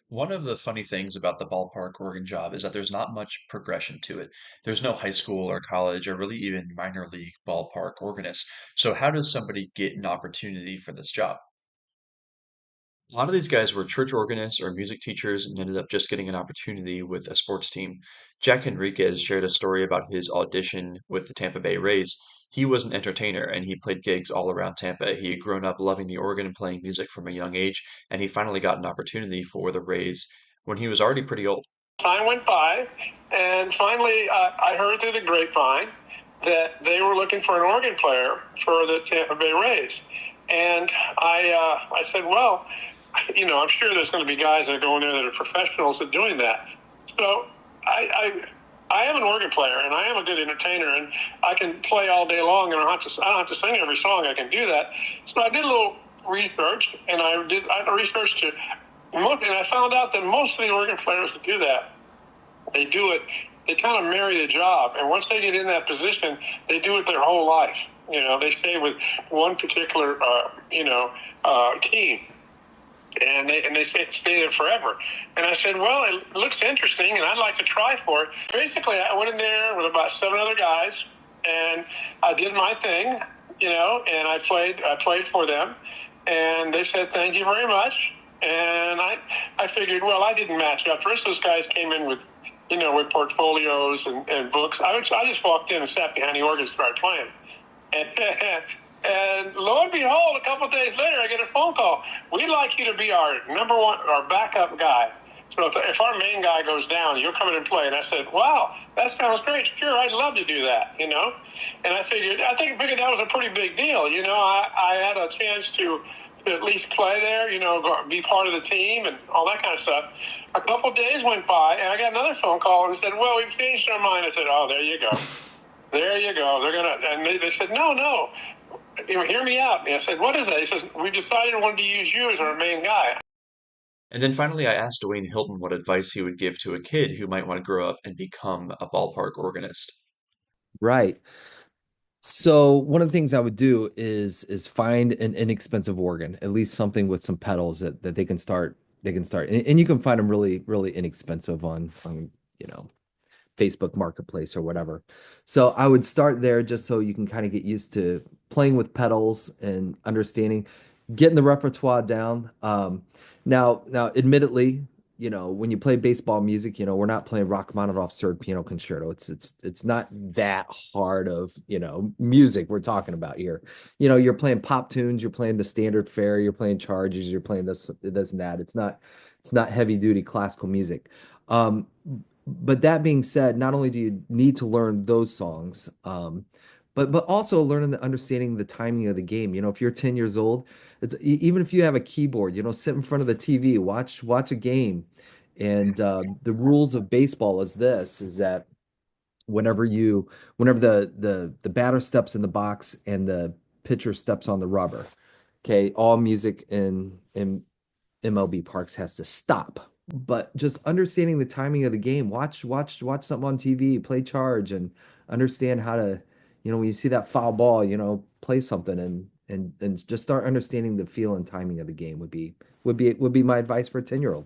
One of the funny things about the ballpark organ job is that there's not much progression to it. There's no high school or college or really even minor league ballpark organist. So how does somebody get an opportunity for this job? A lot of these guys were church organists or music teachers and ended up just getting an opportunity with a sports team. Jack Henriquez shared a story about his audition with the Tampa Bay Rays. He was an entertainer and he played gigs all around Tampa. He had grown up loving the organ and playing music from a young age, and he finally got an opportunity for the Rays when he was already pretty old. Time went by, and finally I heard through the grapevine that they were looking for an organ player for the Tampa Bay Rays. And I said, well, I'm sure there's going to be guys that go in there that are professionals at doing that. So I am an organ player, and I am a good entertainer, and I can play all day long, and I don't have to sing every song. I can do that. So I did a little research, and I researched it, and I found out that most of the organ players that do that, they do it. They kind of marry the job, and once they get in that position, they do it their whole life. They stay with one particular, team, and they stay there forever. And I said, well, it looks interesting, and I'd like to try for it. Basically, I went in there with about 7 other guys, and I did my thing, and I played for them, and they said thank you very much. And I figured, well, I didn't match up. The rest of those guys came in with, with portfolios and books. I just walked in and sat behind the organ and started playing. And, and lo and behold, a couple of days later, I get a phone call. We'd like you to be our number one, our backup guy. So if our main guy goes down, you'll come in and play. And I said, wow, that sounds great. Sure, I'd love to do that, And I figured that was a pretty big deal. I had a chance to at least play there, be part of the team and all that kind of stuff. A couple of days went by, and I got another phone call and said, well, we've changed our mind. I said, oh, there you go. There you go. And they said, no, hear me out. And I said, what is that? He says, we decided we wanted to use you as our main guy. And then finally, I asked Dwayne Hilton what advice he would give to a kid who might want to grow up and become a ballpark organist. Right. So one of the things I would do is find an inexpensive organ, at least something with some pedals that they can start. And you can find them really inexpensive on Facebook Marketplace or whatever. So I would start there just so you can kind of get used to playing with pedals and understanding, getting the repertoire down. Now, admittedly, when you play baseball music, we're not playing Rachmaninoff's Third Piano Concerto. It's not that hard of, music we're talking about here. You're playing pop tunes, you're playing the standard fare, you're playing charges, you're playing this and that. It's not heavy duty classical music. Um, but that being said, not only do you need to learn those songs, but also learning the understanding the timing of the game. If you're 10 years old, even if you have a keyboard, sit in front of the TV, watch a game. And the rules of baseball is that whenever the batter steps in the box and the pitcher steps on the rubber, okay, all music in MLB parks has to stop. But just understanding the timing of the game, watch something on TV, play charge, and understand how to, when you see that foul ball, play something and just start understanding the feel and timing of the game would be my advice for a 10-year-old.